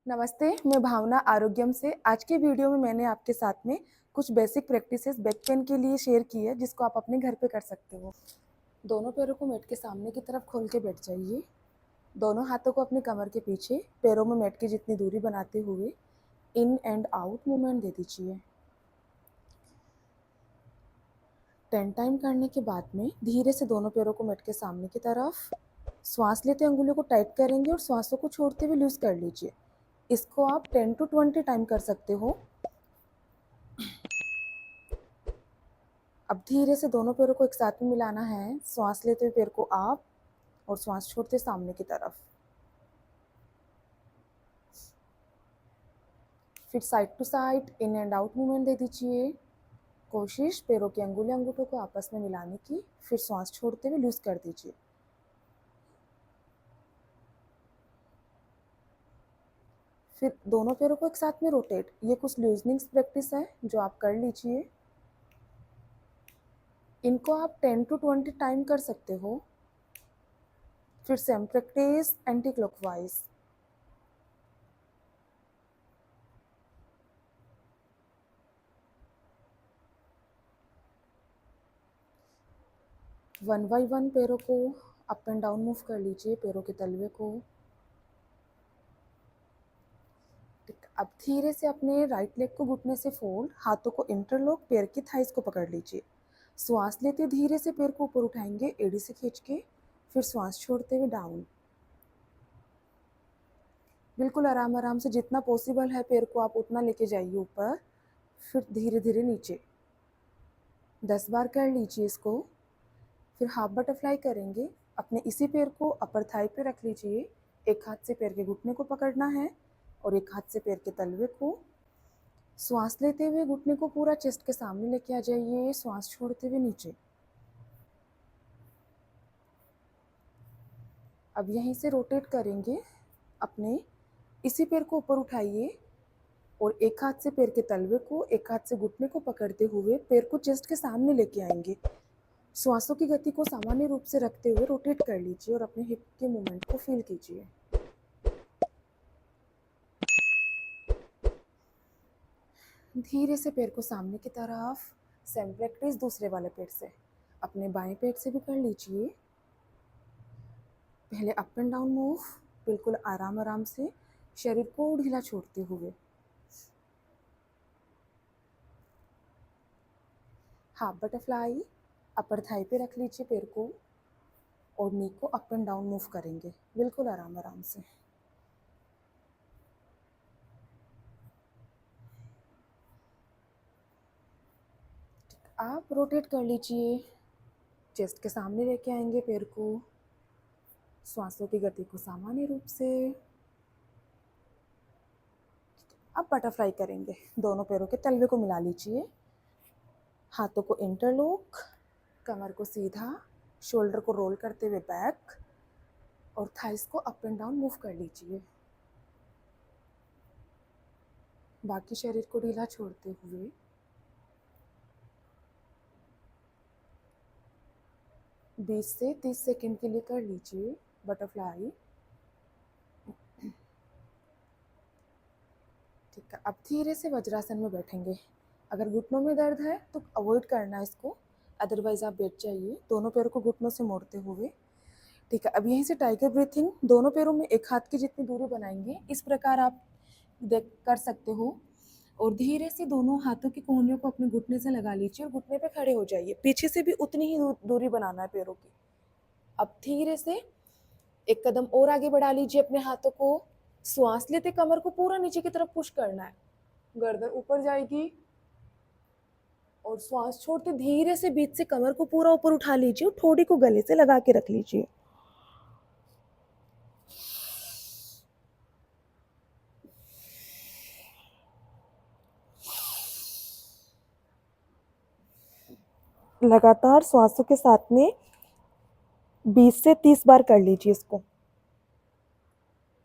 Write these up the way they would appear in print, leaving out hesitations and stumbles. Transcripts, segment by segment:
नमस्ते, मैं भावना आरोग्यम से। आज के वीडियो में मैंने आपके साथ में कुछ बेसिक प्रैक्टिसेस बैक पेन के लिए शेयर की है, जिसको आप अपने घर पे कर सकते हो। दोनों पैरों को मैट के सामने की तरफ खोल के बैठ जाइए। दोनों हाथों को अपनी कमर के पीछे, पैरों में मैट की जितनी दूरी बनाते हुए इन एंड आउट मूवमेंट दे दीजिए। 10 टाइम करने के बाद में धीरे से दोनों पैरों को मैट के सामने की तरफ, श्वास लेते अंगुलियों को टाइट करेंगे और श्वासों को छोड़ते हुए लूज कर लीजिए। इसको आप 10 to 20 टाइम कर सकते हो। अब धीरे से दोनों पैरों को एक साथ में मिलाना है। श्वास लेते हुए पैर को अप और श्वास छोड़ते सामने की तरफ। फिर side to side in and out movement दे दीजिए। कोशिश पैरों की अंगुली अंगूठों को आपस में मिलाने की। फिर श्वास छोड़ते हुए लूज कर दीजिए। फिर दोनों पैरों को एक साथ में रोटेट। ये कुछ लूजनिंग प्रैक्टिस है जो आप कर लीजिए। इनको आप 10 to 20 टाइम कर सकते हो। फिर same practice anti clockwise. One by one पैरों को अप एंड डाउन मूव कर लीजिए, पैरों के तलवे को। अब धीरे से अपने राइट लेग को घुटने से फोल्ड, हाथों को इंटरलॉक, पैर की थाइस को पकड़ लीजिए। श्वास लेते धीरे से पैर को ऊपर उठाएंगे एड़ी से खींच के। फिर श्वास छोड़ते हुए डाउन। बिल्कुल आराम आराम से, जितना पॉसिबल है पैर को आप उतना लेके जाइए ऊपर। फिर धीरे धीरे नीचे। 10 बार कर लीजिए इसको। फिर हाफ बटरफ्लाई करेंगे। अपने इसी पैर को अपर थाई पे रख लीजिए। एक हाथ से पैर के घुटने को पकड़ना है और एक हाथ से पैर के तलवे को। श्वास लेते हुए घुटने को पूरा चेस्ट के सामने लेके आ जाइए। श्वास छोड़ते हुए नीचे। अब यहीं से रोटेट करेंगे। अपने इसी पैर को ऊपर उठाइए और एक हाथ से पैर के तलवे को, एक हाथ से घुटने को पकड़ते हुए पैर को चेस्ट के सामने लेके आएंगे। श्वासों की गति को सामान्य रूप से रखते हुए रोटेट कर लीजिए और अपने हिप के मूवमेंट को फील कीजिए। धीरे से पैर को सामने की तरफ। सेम प्रैक्टिस दूसरे वाले पैर से। अपने बाएं पैर से भी कर लीजिए। पहले अप एंड डाउन मूव, बिल्कुल आराम आराम से, शरीर को ढीला छोड़ते हुए। Half butterfly. अपर थाई पे रख लीजिए पैर को और नी को अप एंड डाउन मूव करेंगे, बिल्कुल आराम आराम से। आप रोटेट कर लीजिए। चेस्ट के सामने लेके आएंगे पैर को। श्वासों की गति को सामान्य रूप से। अब बटरफ्लाई करेंगे। दोनों पैरों के तलवे को मिला लीजिए। हाथों को इंटरलॉक, कमर को सीधा, शोल्डर को रोल करते हुए बैक और थाइस को अप एंड डाउन मूव कर लीजिए। बाकी शरीर को ढीला छोड़ते हुए। बीस से 30 सेकंड के लिए कर लीजिए बटरफ्लाई। ठीक है, अब धीरे से वज्रासन में बैठेंगे। अगर घुटनों में दर्द है तो अवॉइड करना है इसको, अदरवाइज आप बैठ जाइए दोनों पैरों को घुटनों से मोड़ते हुए। ठीक है, अब यहीं से टाइगर ब्रीथिंग। दोनों पैरों में एक हाथ की जितनी दूरी बनाएंगे, इस प्रकार आप देख कर सकते हो। और धीरे से दोनों हाथों की कोहनियों को अपने घुटने से लगा लीजिए और घुटने पे खड़े हो जाइए। पीछे से भी उतनी ही दूरी बनाना है पैरों की। अब धीरे से एक कदम और आगे बढ़ा लीजिए अपने हाथों को। श्वास लेते कमर को पूरा नीचे की तरफ पुश करना है, गर्दन ऊपर जाएगी। और श्वास छोड़ते धीरे से बीच से कमर को पूरा ऊपर उठा लीजिए और ठोड़ी को गले से लगा के रख लीजिए। लगातार श्वासों के साथ में 20 से 30 बार कर लीजिए इसको।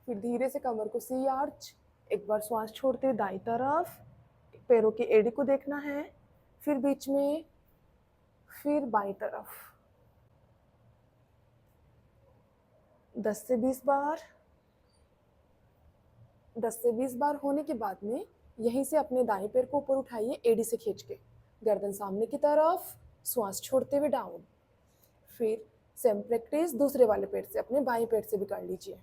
फिर धीरे से कमर को सी आर्च। एक बार श्वास छोड़ते हुए दाईं तरफ, पैरों की एड़ी को देखना है, फिर बीच में, फिर बाईं तरफ। 10 से 20 बार। 10 से 20 बार होने के बाद में यहीं से अपने दाएं पैर को ऊपर उठाइए एड़ी से खींच के, गर्दन सामने की तरफ, श्वास छोड़ते हुए डाउन। फिर सेम प्रैक्टिस दूसरे वाले पैर से, अपने बाएं पैर से भी कर लीजिए।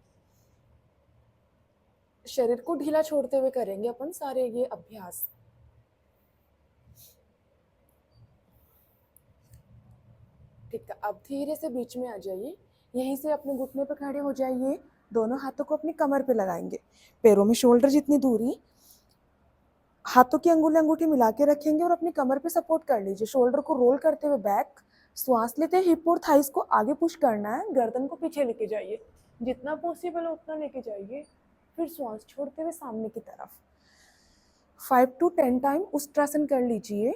शरीर को ढीला छोड़ते हुए करेंगे अपन सारे ये अभ्यास। ठीक है, अब धीरे से बीच में आ जाइए, यहीं से अपने घुटने पे खड़े हो जाइए, दोनों हाथों को अपनी कमर पे लगाएंगे, पैरों में शोल्डर जितनी दूरी, हाथों की अंगुली अंगूठी मिला के रखेंगे और अपनी कमर पे सपोर्ट कर लीजिए। शोल्डर को रोल करते हुए बैक, श्वास लेते हिप और थाइस को आगे पुश करना है, गर्दन को पीछे लेके जाइए, जितना पॉसिबल है उतना लेके जाइए। फिर श्वास छोड़ते हुए सामने की तरफ 5 to 10 टाइम उष्ट्रासन कर लीजिए।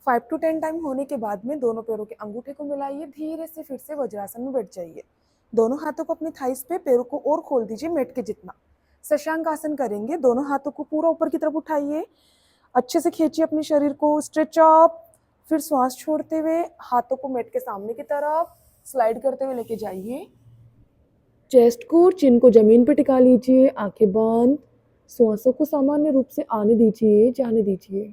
फाइव टू 10 टाइम होने के बाद में दोनों पैरों के अंगूठे को मिलाइए, धीरे से फिर से वज्रासन में बैठ जाइए। दोनों हाथों को अपनी थाइस पे, पैरों को और खोल दीजिए मेट के जितना। शशांक आसन करेंगे, दोनों हाथों को पूरा ऊपर की तरफ उठाइए, अच्छे से खींचिए अपने शरीर को, स्ट्रेच अप। फिर श्वास छोड़ते हुए हाथों को मेट के सामने की तरफ स्लाइड करते हुए लेके जाइए। चेस्ट को, चिन को जमीन पर टिका लीजिए, आंखें बंद, श्वासों को सामान्य रूप से आने दीजिए, जाने दीजिए।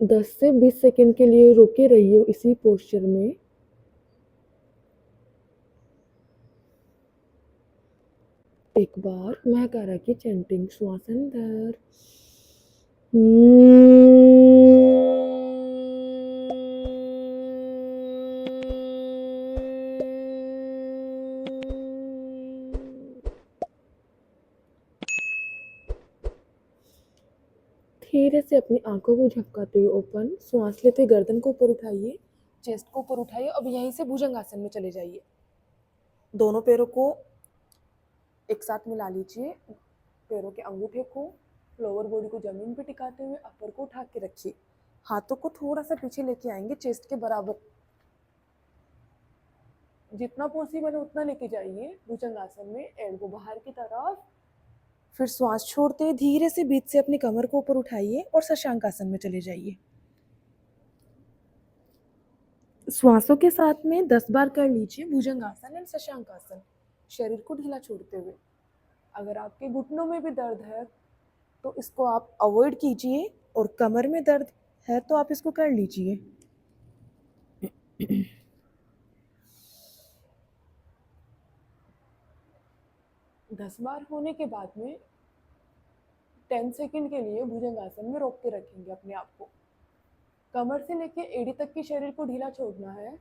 10 से 20 सेकंड के लिए रुके रहिए इसी पोस्चर में। एक बार मैं करा की चैंटिंग श्वास अंदर, धीरे से अपनी आंखों को झपकाते हुए ओपन, श्वास लेते गर्दन को ऊपर उठाइए, चेस्ट को ऊपर उठाइए। अब यहीं से भुजंगासन में चले जाइए, दोनों पैरों को एक साथ मिला लीजिए, पैरों के अंगूठे को, लोअर बॉडी को जमीन पे टिकाते हुए अपर को उठा के रखिए, हाथों को थोड़ा सा पीछे लेके आएंगे, चेस्ट के बराबर, जितना पॉसिबल है उतना लेके जाइए भुजंगासन में, एल्बो बाहर की तरफ। फिर श्वास छोड़ते हुए धीरे से बीच से अपनी कमर को ऊपर उठाइए और शशांक आसन में चले जाइए। श्वासों के साथ में 10 बार कर लीजिए भुजंगासन एंड शशांक आसन, शरीर को ढीला छोड़ते हुए। अगर आपके घुटनों में भी दर्द है तो इसको आप अवॉइड कीजिए, और कमर में दर्द है तो आप इसको कर लीजिए। 10 बार होने के बाद में 10 सेकंड के लिए भुजंगासन में रोक के रखेंगे अपने आप को। कमर से लेके एड़ी तक की शरीर को ढीला छोड़ना है,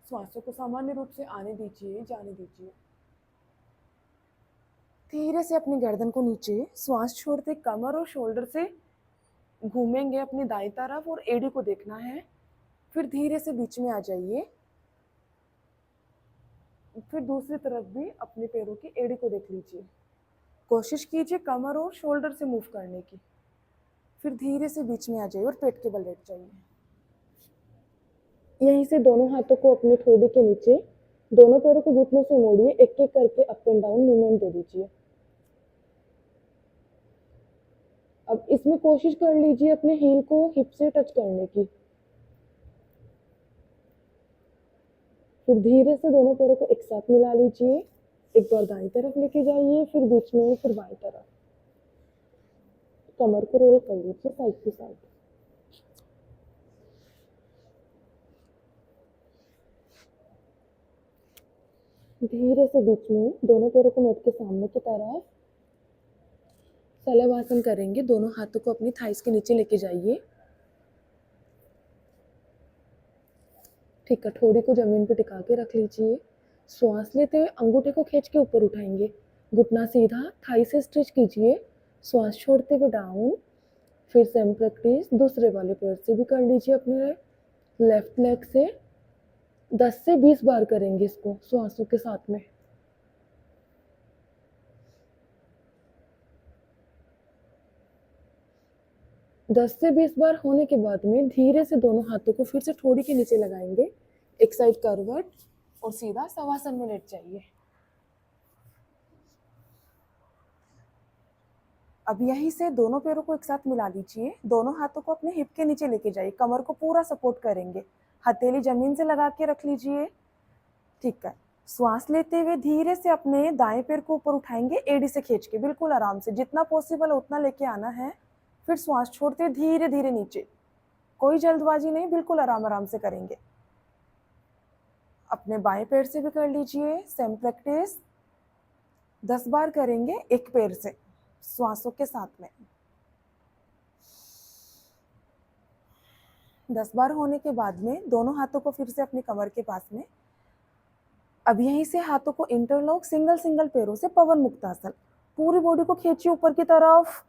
श्वासों को सामान्य रूप से आने दीजिए, जाने दीजिए। धीरे से अपनी गर्दन को नीचे, श्वास छोड़ते कमर और शोल्डर से घूमेंगे अपनी दाईं तरफ और एड़ी को देखना है। फिर धीरे से बीच में आ जाइए, फिर दूसरी तरफ भी अपने पैरों की एड़ी को देख लीजिए, कोशिश कीजिए कमर और शोल्डर से मूव करने की। फिर धीरे से बीच में आ जाइए और पेट के बल लेट जाइए। यहीं से दोनों हाथों को अपने ठोड़ी के नीचे, दोनों पैरों को घुटनों से मोड़िए, एक एक करके अप एंड डाउन मूवमेंट दे दीजिए। अब इसमें कोशिश कर लीजिए अपने हील को हिप से टच करने की। फिर धीरे से दोनों पैरों को एक साथ मिला लीजिए, एक बार दाईं तरफ लेके जाइए, फिर बीच में, फिर बाईं तरफ। कमर को रोल कर लीजिए साइड टू साइड। धीरे से बीच में दोनों पैरों को मेट के सामने की तरफ शलभासन करेंगे, दोनों हाथों को अपनी थाइस के नीचे लेके जाइए। ठीक है, ठोड़ी को जमीन पे टिका के रख लीजिए। श्वास लेते हुए अंगूठे को खींच के ऊपर उठाएंगे, घुटना सीधा, थाई से स्ट्रेच कीजिए, श्वास छोड़ते हुए डाउन। फिर सेम प्रैक्टिस दूसरे वाले पैर से भी कर लीजिए, अपने लेफ्ट लेग से 10 से 20 बार करेंगे इसको श्वासों के साथ में। दस से 20 बार होने के बाद में धीरे से दोनों हाथों को फिर से ठोड़ी के नीचे लगाएंगे, एक साइड करवट और सीधा शवासन में लेट जाइए। अब यहीं से दोनों पैरों को एक साथ मिला लीजिए, दोनों हाथों को अपने हिप के नीचे लेके जाइए, कमर को पूरा सपोर्ट करेंगे, हथेली जमीन से लगा के रख लीजिए। ठीक है, श्वास लेते हुए धीरे से अपने दाएं पैर को ऊपर उठाएंगे, एड़ी से खींच के, बिल्कुल आराम से, जितना पॉसिबल है उतना लेके आना है। फिर श्वास छोड़ते धीरे धीरे नीचे, कोई जल्दबाजी नहीं, बिल्कुल आराम आराम से करेंगे। अपने बाएं पैर से भी कर लीजिए सेम प्रैक्टिस, 10 बार करेंगे एक पैर से श्वासों के साथ में। 10 बार होने के बाद में दोनों हाथों को फिर से अपनी कमर के पास में, अब यहीं से हाथों को इंटरलॉक, सिंगल सिंगल पैरों से पवन मुक्तासन, पूरी बॉडी को खींचिए ऊपर की तरफ,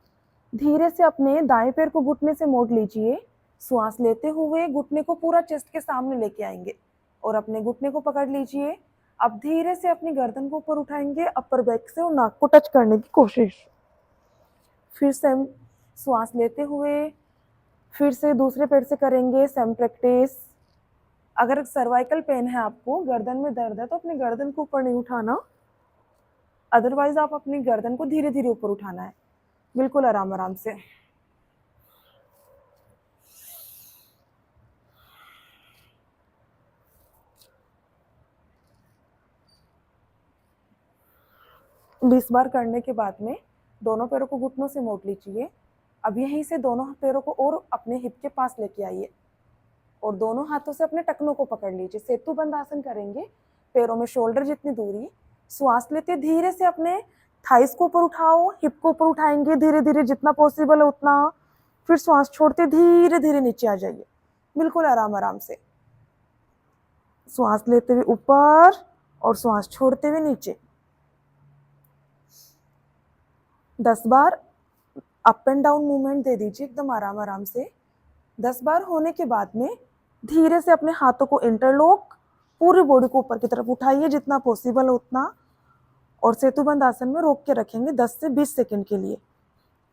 धीरे से अपने दाएं पैर को घुटने से मोड़ लीजिए, श्वास लेते हुए घुटने को पूरा चेस्ट के सामने लेके आएंगे और अपने घुटने को पकड़ लीजिए। अब धीरे से अपनी गर्दन को ऊपर उठाएंगे अपर बैक से और नाक को टच करने की कोशिश। फिर से श्वास लेते हुए फिर से दूसरे पैर से करेंगे सेम प्रैक्टिस। अगर सर्वाइकल पेन है आपको, गर्दन में दर्द है, तो अपनी गर्दन को ऊपर नहीं उठाना, अदरवाइज आप अपनी गर्दन को धीरे धीरे ऊपर उठाना है, बिल्कुल आराम आराम से। बीस बार करने के बाद में दोनों पैरों को घुटनों से मोड़ लीजिए। अब यहीं से दोनों पैरों को और अपने हिप के पास लेके आइए और दोनों हाथों से अपने टखनों को पकड़ लीजिए, सेतु बंद आसन करेंगे, पैरों में शोल्डर जितनी दूरी। श्वास लेते धीरे से अपने थाइस को ऊपर उठाओ, हिप को ऊपर उठाएंगे धीरे धीरे, जितना पॉसिबल है उतना। फिर श्वास छोड़ते धीरे धीरे नीचे आ जाइए, बिल्कुल आराम आराम से, श्वास लेते हुए ऊपर और श्वास छोड़ते हुए नीचे। 10 बार अप एंड डाउन मूवमेंट दे दीजिए एकदम आराम आराम से। 10 बार होने के बाद में धीरे से अपने हाथों को इंटरलॉक, पूरी बॉडी को ऊपर की तरफ उठाइए जितना पॉसिबल है उतना, और सेतुबंद आसन में रोक के रखेंगे 10 से 20 सेकंड के लिए।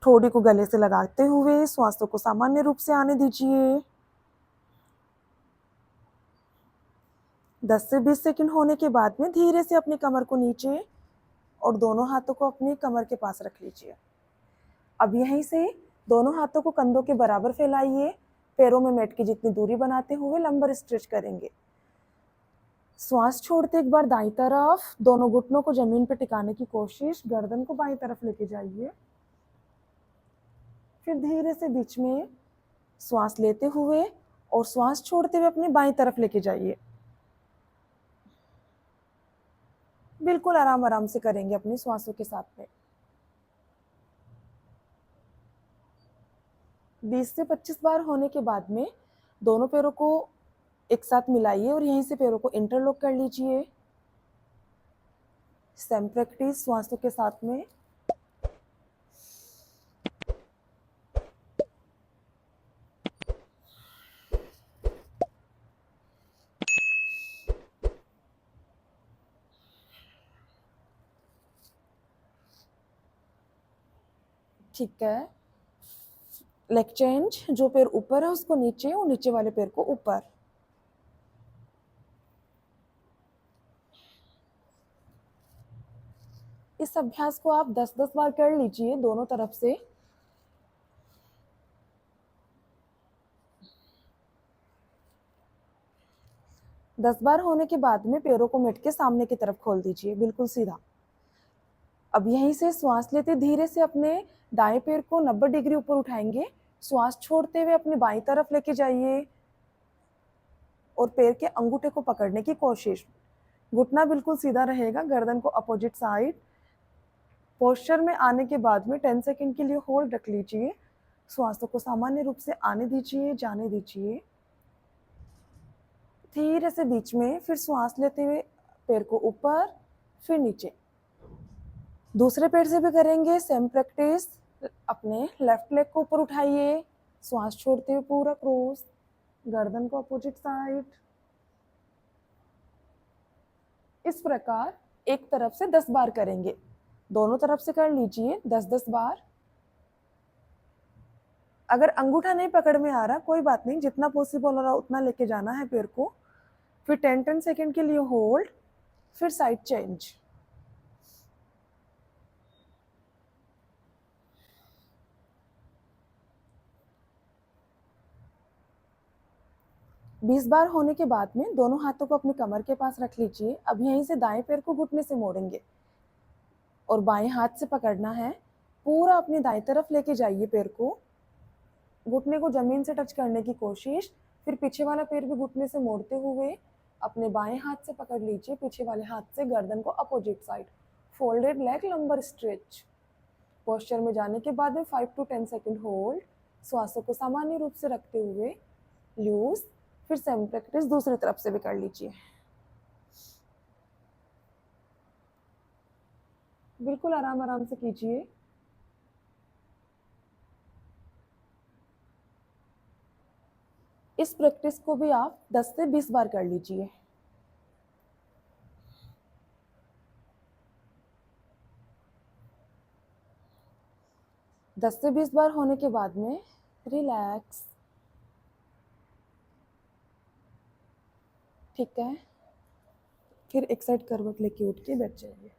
ठोड़ी को गले से लगाते हुए श्वासों को सामान्य रूप से आने दीजिए। 10 से 20 सेकंड होने के बाद में धीरे से अपनी कमर को नीचे और दोनों हाथों को अपनी कमर के पास रख लीजिए। अब यहीं से दोनों हाथों को कंधों के बराबर फैलाइए, पैरों में मैट की जितनी दूरी बनाते हुए लंबर स्ट्रेच करेंगे। श्वास छोड़ते एक बार दाईं तरफ, दोनों घुटनों को जमीन पर टिकाने की कोशिश, गर्दन को बाईं तरफ लेके जाइए। फिर धीरे से बीच में श्वास लेते हुए और श्वास छोड़ते हुए अपनी बाईं तरफ लेके जाइए, बिल्कुल आराम आराम से करेंगे अपनी श्वासों के साथ में। 20 से 25 बार होने के बाद में दोनों पैरों को एक साथ मिलाइए और यहीं से पैरों को इंटरलॉक कर लीजिए। सेम प्रैक्टिस श्वासों के साथ में। ठीक है, लेग चेंज, जो पैर ऊपर है उसको नीचे और नीचे वाले पैर को ऊपर। इस अभ्यास को आप 10-10 बार कर लीजिए दोनों तरफ से। दस बार होने के बाद में पैरों को मैट के सामने की तरफ खोल दीजिए, बिल्कुल सीधा। अब यहीं से श्वास लेते धीरे से अपने दाएं पैर को 90 डिग्री ऊपर उठाएंगे, श्वास छोड़ते हुए अपनी बाईं तरफ लेके जाइए और पैर के अंगूठे को पकड़ने की कोशिश। घुटना बिल्कुल सीधा रहेगा, गर्दन को अपोजिट साइड। पोस्चर में आने के बाद में 10 सेकंड के लिए होल्ड रख लीजिए, श्वासों को सामान्य रूप से आने दीजिए, जाने दीजिए। धीरे से बीच में फिर श्वास लेते हुए पैर को ऊपर फिर नीचे। दूसरे पैर से भी करेंगे सेम प्रैक्टिस। अपने लेफ्ट लेग को ऊपर उठाइए, श्वास छोड़ते हुए पूरा क्रॉस, गर्दन को अपोजिट साइड। इस प्रकार एक तरफ से 10 बार करेंगे, दोनों तरफ से कर लीजिए 10-10 बार। अगर अंगूठा नहीं पकड़ में आ रहा कोई बात नहीं, जितना पॉसिबल हो रहा उतना लेके जाना है पैर को। फिर 10-10 सेकंड के लिए होल्ड, फिर साइड चेंज। 20 बार होने के बाद में दोनों हाथों को अपनी कमर के पास रख लीजिए। अब यहीं से दाएं पैर को घुटने से मोड़ेंगे और बाएं हाथ से पकड़ना है, पूरा अपनी दाएं तरफ लेके जाइए पैर को, घुटने को जमीन से टच करने की कोशिश। फिर पीछे वाला पैर भी घुटने से मोड़ते हुए अपने बाएं हाथ से पकड़ लीजिए, पीछे वाले हाथ से गर्दन को opposite side, folded leg lumbar stretch. Posture में जाने के बाद में 5 to 10 सेकंड होल्ड, श्वासों को सामान्य रूप से रखते हुए लूज। फिर सेम प्रैक्टिस दूसरी तरफ से भी कर लीजिए। बिल्कुल आराम आराम से कीजिए। इस प्रैक्टिस को भी आप 10 से 20 बार कर लीजिए। दस से 20 बार होने के बाद में रिलैक्स। ठीक है, फिर एक साइड करवट लेके उठ के बैठ जाइए।